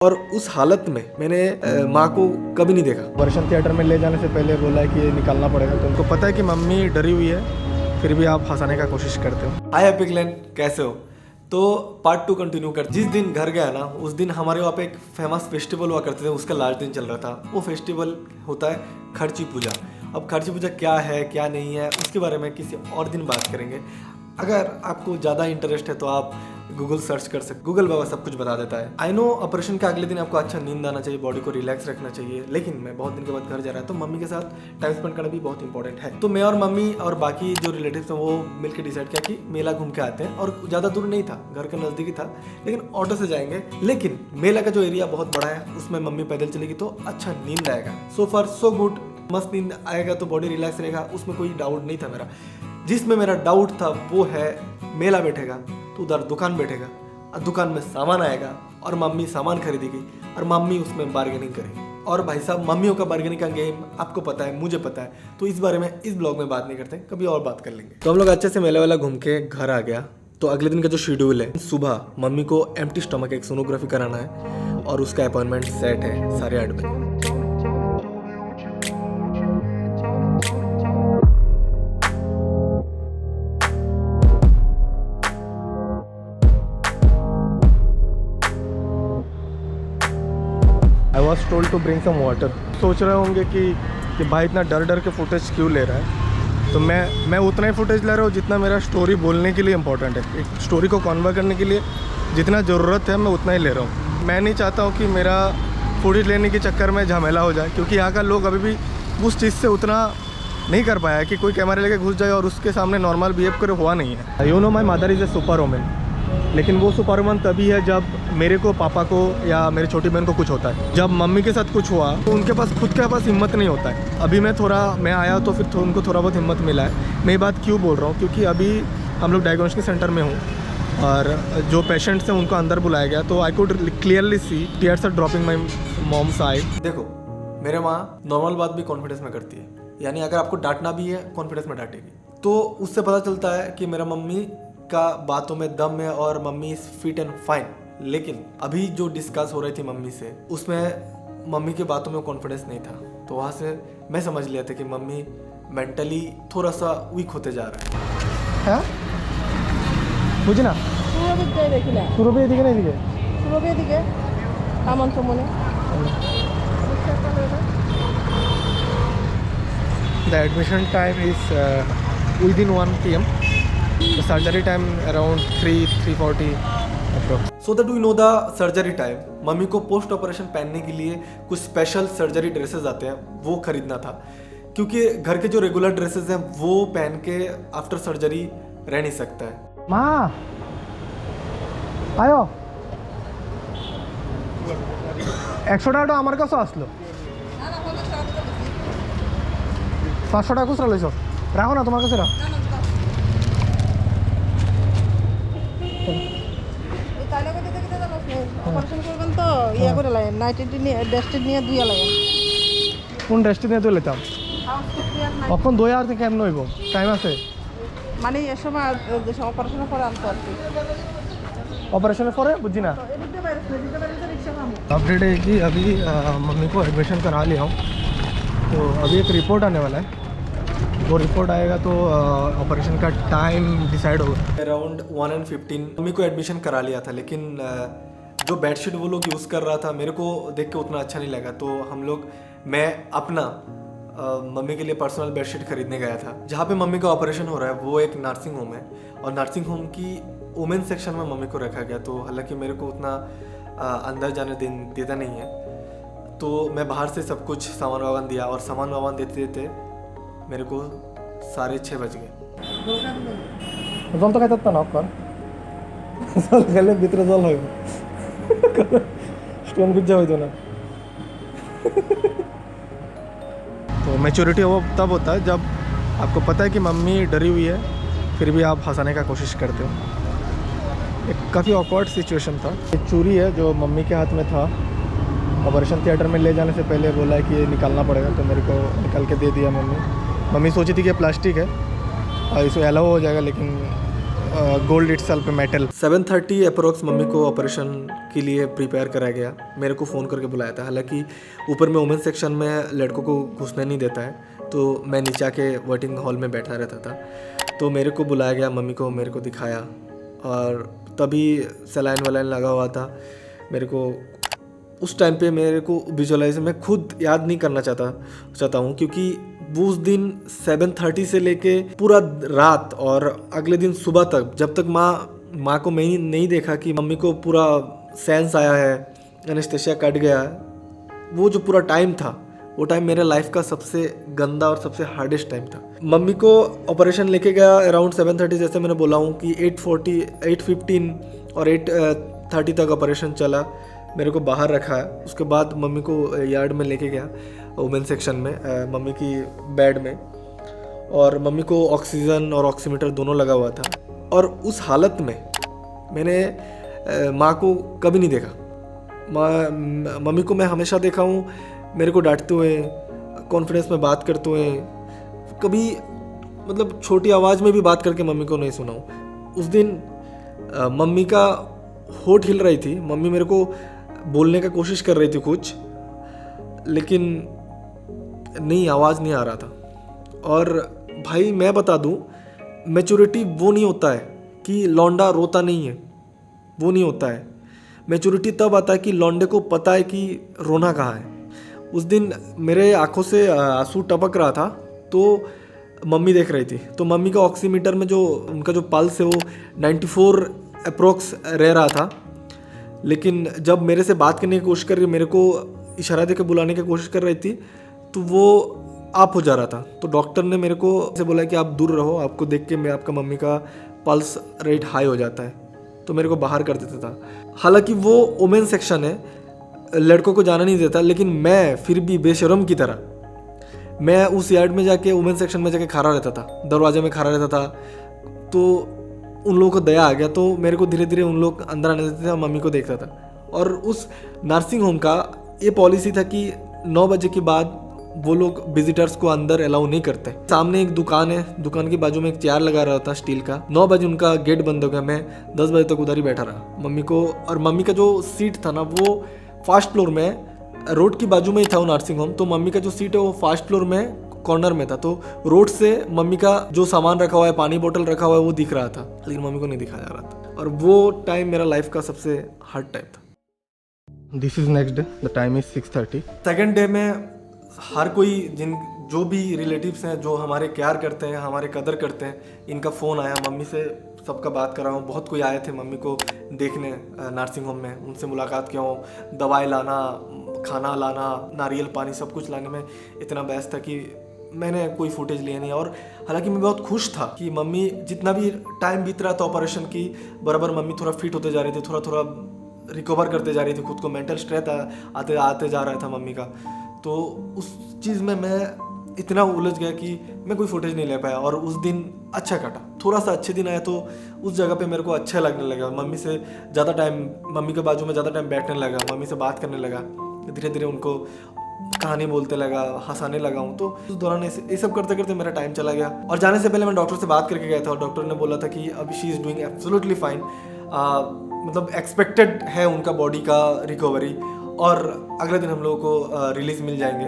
और उस हालत में मैंने माँ को कभी नहीं देखा। ऑपरेशन थिएटर में ले जाने से पहले बोला है कि ये निकालना पड़ेगा। तो उनको पता है कि मम्मी डरी हुई है, फिर भी आप हंसाने का कोशिश करते हो। हाय एपिक लैंड, कैसे हो? तो पार्ट 2 कंटिन्यू कर। जिस दिन घर गया ना, उस दिन हमारे वहाँ पे एक फेमस फेस्टिवल हुआ करते थे, उसका लास्ट दिन चल रहा था। वो फेस्टिवल होता है खर्ची पूजा। अब खर्ची पूजा क्या है क्या नहीं है उसके बारे में किसी और दिन बात करेंगे। अगर आपको ज़्यादा इंटरेस्ट है तो आप गूगल सर्च कर सकते। गूगल बाबा सब कुछ बता देता है। आई नो ऑपरेशन के अगले दिन आपको अच्छा नींद आना चाहिए, बॉडी को रिलैक्स रखना चाहिए, लेकिन मैं बहुत दिन के बाद घर जा रहा था तो मम्मी के साथ टाइम स्पेंड करना भी बहुत इंपॉर्टेंट है। तो मैं और मम्मी और बाकी जो रिलेटिव्स हैं वो मिलकर डिसाइड किया कि मेला घूम के आते हैं। और ज़्यादा दूर नहीं था, घर के नज़दीक ही था, लेकिन ऑटो से जाएंगे। लेकिन मेला का जो एरिया बहुत बड़ा है उसमें मम्मी पैदल चलेगी तो अच्छा नींद आएगा। सो फार सो गुड, मस्त नींद आएगा तो बॉडी रिलैक्स रहेगा, उसमें कोई डाउट नहीं था मेरा। जिसमें मेरा डाउट था वो है मेला बैठेगा तो उधर दुकान बैठेगा और दुकान में सामान आएगा और मम्मी सामान खरीदेगी और मम्मी उसमें बार्गेनिंग करेगी। और भाई साहब, मम्मियों का बार्गेनिंग का गेम आपको पता है, मुझे पता है, तो इस बारे में इस ब्लॉग में बात नहीं करते, कभी और बात कर लेंगे। तो हम लोग अच्छे से मेला वेला घूम के घर आ गया। तो अगले दिन का जो शेड्यूल है, सुबह मम्मी को एम्प्टी स्टमक एक सोनोग्राफी कराना है और उसका अपॉइंटमेंट सेट है 8:30 बजे। I was told to bring some water. सोच रहे होंगे कि भाई इतना डर डर के फुटेज क्यों ले रहा है। तो मैं उतना ही फुटेज ले रहा हूँ जितना मेरा स्टोरी बोलने के लिए इम्पोर्टेंट है। एक स्टोरी को कन्वे करने के लिए जितना ज़रूरत है मैं उतना ही ले रहा हूँ। मैं नहीं चाहता हूँ कि मेरा फुटेज लेने के चक्कर में झमेला हो जाए, क्योंकि यहाँ का लोग अभी भी उस चीज़ से उतना नहीं कर पाया कि कोई कैमरा लेके घुस जाए और उसके सामने नॉर्मल बिहेव करे, हुआ नहीं है। You know my mother is a super woman, लेकिन वो सुपर वुमन तभी है जब मेरे को, पापा को या मेरी छोटी बहन को कुछ होता है। जब मम्मी के साथ कुछ हुआ तो उनके पास खुद के पास हिम्मत नहीं होता है। अभी मैं आया तो फिर उनको थोड़ा बहुत हिम्मत मिला है। मैं ये बात क्यों बोल रहा हूँ, क्योंकि अभी हम लोग डायग्नोस्टिक सेंटर में हूँ और जो पेशेंट्स हैं उनको अंदर बुलाया गया, तो I could clearly see tears are dropping my mom's eye. देखो, मेरे माँ नॉर्मल बात भी कॉन्फिडेंस में करती है, यानी अगर आपको डांटना भी है कॉन्फिडेंस में डांटेगी। तो उससे पता चलता है कि मेरा मम्मी का बातों में दम है और mummy is fit and fine. लेकिन अभी जो डिस्कस हो रही थी मम्मी से, उसमें मम्मी की बातों में कॉन्फिडेंस नहीं था। तो वहाँ से मैं समझ लिया था कि मम्मी मेंटली थोड़ा सा वीक होते जा रहा है। বুঝি না সুরভি এদিকে না এদিকে The admission time is within 1 PM. The surgery time around 3:40 approx. So that we know the surgery time. Mummy को पोस्ट ऑपरेशन पहनने के लिए कुछ स्पेशल सर्जरी ड्रेसेस आते हैं, वो खरीदना था, क्योंकि घर के जो रेगुलर ड्रेसेस हैं वो पहन के आफ्टर सर्जरी रह नहीं सकता है। মা আয়ো 100 টাকাটা আমার কাছে আসলো, 500 টাকা খুচরা লইছো, রাখো না তোমার কাছে রাখো। অপারেশন করবেন তো ইয়া করে লাগে, নাইট নিয়ে ডেস্টেড নিয়ে দুইয়া লাগে। কোন ড্রেসটি নিয়ে তো লেতাম এখন 2000 থেকে কেমন হইব, টাইম আছে মানে এ সময় অপারেশনের পরে আনতে আর কি। ऑपरेशन पर बुझी ना। अपडेट है कि अभी मम्मी को एडमिशन करा लिया हूँ, तो अभी एक रिपोर्ट आने वाला है। वो रिपोर्ट आएगा तो ऑपरेशन का टाइम डिसाइड होगा। अराउंड 1:15 मम्मी को एडमिशन करा लिया था, लेकिन जो बेडशीट वो लोग यूज़ कर रहा था मेरे को देख के उतना अच्छा नहीं लगा। तो मैं अपना मम्मी के लिए पर्सनल बेडशीट खरीदने गया था। जहाँ पे मम्मी का ऑपरेशन हो रहा है वो एक नर्सिंग होम है, और नर्सिंग होम की वुमेन सेक्शन में मम्मी को रखा गया। तो हालांकि मेरे को उतना अंदर जाने देता नहीं है, तो मैं बाहर से सब कुछ सामान वामान दिया, और सामान वामान देते देते मेरे को 6:30 बज गए। জল তো খাইতে না কর, জল খেলে ভিতরে জল হইব, স্টোন বুঝা হইতো না। तो मैच्योरिटी वो तब होता है जब आपको पता है कि मम्मी डरी हुई है, फिर भी आप हंसाने का कोशिश करते हो। एक काफ़ी ऑकवर्ड सिचुएशन था। एक चूड़ी है जो मम्मी के हाथ में था, ऑपरेशन थिएटर में ले जाने से पहले बोला है कि ये निकालना पड़ेगा, तो मेरे को निकाल के दे दिया। मम्मी सोची थी कि प्लास्टिक है और इसको अलाउ हो जाएगा, लेकिन gold itself metal. 7:30 approx mummy को ऑपरेशन के लिए प्रिपेयर कराया गया. मेरे को फ़ोन करके बुलाया था. हालांकि ऊपर में वुमेन सेक्शन में लड़कों को घुसने नहीं देता है, तो मैं नीचे आके वेटिंग हॉल में बैठा रहता था. तो मेरे को बुलाया गया, मम्मी को मेरे को दिखाया और तभी सलाइन वलाइन लगा हुआ था. मेरे को उस टाइम पे मेरे को विजुअलाइज मैं खुद याद नहीं करना चाहता हूँ, क्योंकि वो उस दिन 7:30 से लेके पूरा रात और अगले दिन सुबह तक, जब तक माँ को मैं नहीं देखा कि मम्मी को पूरा सेंस आया है, एनेस्थेसिया कट गया है, वो जो पूरा टाइम था वो टाइम मेरे लाइफ का सबसे गंदा और सबसे हार्डेस्ट टाइम था. मम्मी को ऑपरेशन लेके गया अराउंड 7:30, जैसे मैंने बोला हूँ कि 8:40, 8:15 और 8:30 तक ऑपरेशन चला. मेरे को बाहर रखा है. उसके बाद मम्मी को यार्ड में लेके गया, वुमेन सेक्शन में, मम्मी की बेड में, और मम्मी को ऑक्सीजन और ऑक्सीमीटर दोनों लगा हुआ था. और उस हालत में मैंने माँ को कभी नहीं देखा. मम्मी को मैं हमेशा देखा हूँ मेरे को डांटते हुए, कॉन्फिडेंस में बात करते हुए, कभी मतलब छोटी आवाज़ में भी बात करके मम्मी को नहीं सुना हूँ. उस दिन मम्मी का होठ हिल रही थी, मम्मी मेरे को बोलने का कोशिश कर रही थी कुछ, लेकिन नहीं, आवाज़ नहीं आ रहा था. और भाई मैं बता दूं, मैच्योरिटी वो नहीं होता है कि लौंडा रोता नहीं है, वो नहीं होता है. मैच्योरिटी तब आता है कि लौंडे को पता है कि रोना कहाँ है. उस दिन मेरे आंखों से आंसू टपक रहा था, तो मम्मी देख रही थी. तो मम्मी का ऑक्सीमीटर में जो उनका जो पल्स है वो 94 अप्रोक्स रह रहा था. लेकिन जब मेरे से बात करने की कोशिश कर रही, मेरे को इशारा देकर बुलाने की कोशिश कर रही थी, तो वो ऑफ हो जा रहा था. तो डॉक्टर ने मेरे को से बोला कि आप दूर रहो, आपको देख के मैं आपका मम्मी का पल्स रेट हाई हो जाता है. तो मेरे को बाहर कर देता था. हालांकि वो वुमेन सेक्शन है, लड़कों को जाना नहीं देता, लेकिन मैं फिर भी बेशरम की तरह मैं उस यार्ड में जाके वुमेन सेक्शन में जाके खड़ा रहता था, दरवाजे में खड़ा रहता था. तो उन लोगों को दया आ गया, तो मेरे को धीरे धीरे उन लोग अंदर आने देते थे और मम्मी को देखता था. और उस नर्सिंग होम का ये पॉलिसी था कि 9 बजे के बाद वो लोग विजिटर्स को अंदर अलाउ नहीं करते. सामने एक दुकान है, दुकान के बाजू में एक चेयर लगा रहा था स्टील का. 9 बजे उनका गेट बंद हो गया. मैं 10 बजे तक उधर ही बैठा रहा मम्मी को. और मम्मी का जो सीट था ना, वो फर्स्ट फ्लोर में, रोड की बाजू में ही था वो नर्सिंग होम. तो मम्मी का जो सीट है वो फर्स्ट फ्लोर में कॉर्नर में था. तो रोड से मम्मी का जो सामान रखा हुआ है, पानी बोतल रखा हुआ है, वो दिख रहा था, लेकिन मम्मी को नहीं दिखा जा रहा था. और वो टाइम मेरा लाइफ का सबसे हार्ड टाइम था. This is next day. The time is 6:30. Second day में हर कोई, जो भी रिलेटिव्स हैं, जो हमारे केयर करते हैं, हमारे कदर करते हैं, इनका फ़ोन आया. मम्मी से सबका बात कर रहा हूँ. बहुत कोई आए थे मम्मी को देखने नर्सिंग होम में. उनसे मुलाकात किया हूँ. दवाई लाना, खाना लाना, नारियल पानी, सब कुछ लाने में इतना व्यस्त था कि मैंने कोई फुटेज लिया नहीं. और हालांकि मैं बहुत खुश था कि मम्मी, जितना भी टाइम बीत रहा था ऑपरेशन की, बराबर मम्मी थोड़ा फिट होते जा रही थी, थोड़ा थोड़ा रिकवर करते जा रही थी खुद को. मेंटल स्ट्रेस आते जा रहा था मम्मी का. तो उस चीज़ में मैं इतना उलझ गया कि मैं कोई फुटेज नहीं ले पाया. और उस दिन अच्छा कटा, थोड़ा सा अच्छे दिन आया, तो उस जगह पे मेरे को अच्छा लगने लगा. मम्मी से ज़्यादा टाइम, मम्मी के बाजू में ज़्यादा टाइम बैठने लगा, मम्मी से बात करने लगा, धीरे धीरे उनको कहानी बोलते लगा, हंसाने लगा हूँ. तो उस दौरान ये सब करते करते मेरा टाइम चला गया. और जाने से पहले मैं डॉक्टर से बात करके गया था, और डॉक्टर ने बोला था कि अभी she is doing absolutely fine. मतलब एक्सपेक्टेड है उनका बॉडी का रिकवरी, और अगले दिन हम लोगों को रिलीज मिल जाएंगे.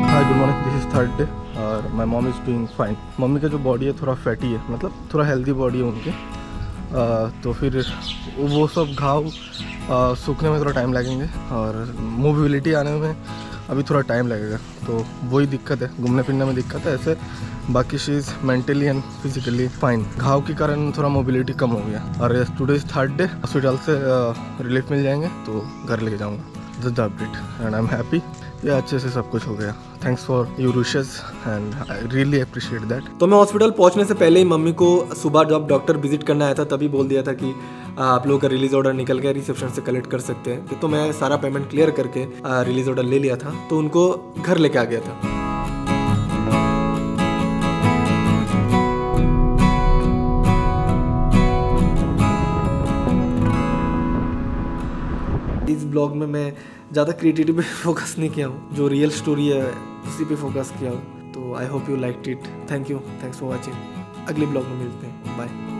Hi, good morning. This is third day और my mom is doing fine. मम्मी का जो बॉडी है थोड़ा फैटी है, मतलब थोड़ा हेल्दी बॉडी है उनकी. तो फिर वो सब घाव सूखने में थोड़ा टाइम लगेंगे, और मोबिलिटी आने में अभी थोड़ा टाइम लगेगा. तो वही दिक्कत है, घूमने फिरने में दिक्कत है. ऐसे बाकी she is mentally and physically fine. घाव के कारण थोड़ा मोबिलिटी कम हो गया. और today is third day. Hospital से रिलीफ मिल जाएंगे तो घर लेके जाऊँगा. The update and I am happy. ये अच्छे से सब कुछ हो गया. Thanks for your wishes and I really appreciate that. तो मैं हॉस्पिटल पहुंचने से पहले ही मम्मी को सुबह जब डॉक्टर विजिट करने आया था तभी बोल दिया था कि आप लोगों का रिलीज ऑर्डर निकल गया, रिसेप्शन से कलेक्ट कर सकते हैं. तो मैं सारा पेमेंट क्लियर करके रिलीज ऑर्डर ले लिया था, तो उनको घर लेके आ गया था. इस ब्लॉग में मैं ज़्यादा क्रिएटिविटी पे फोकस नहीं किया हूँ. जो रियल स्टोरी है उसी पे फोकस किया हूँ. I hope you liked it. Thank you, thanks for watching. अगली ब्लॉग में मिलते हैं, बाय।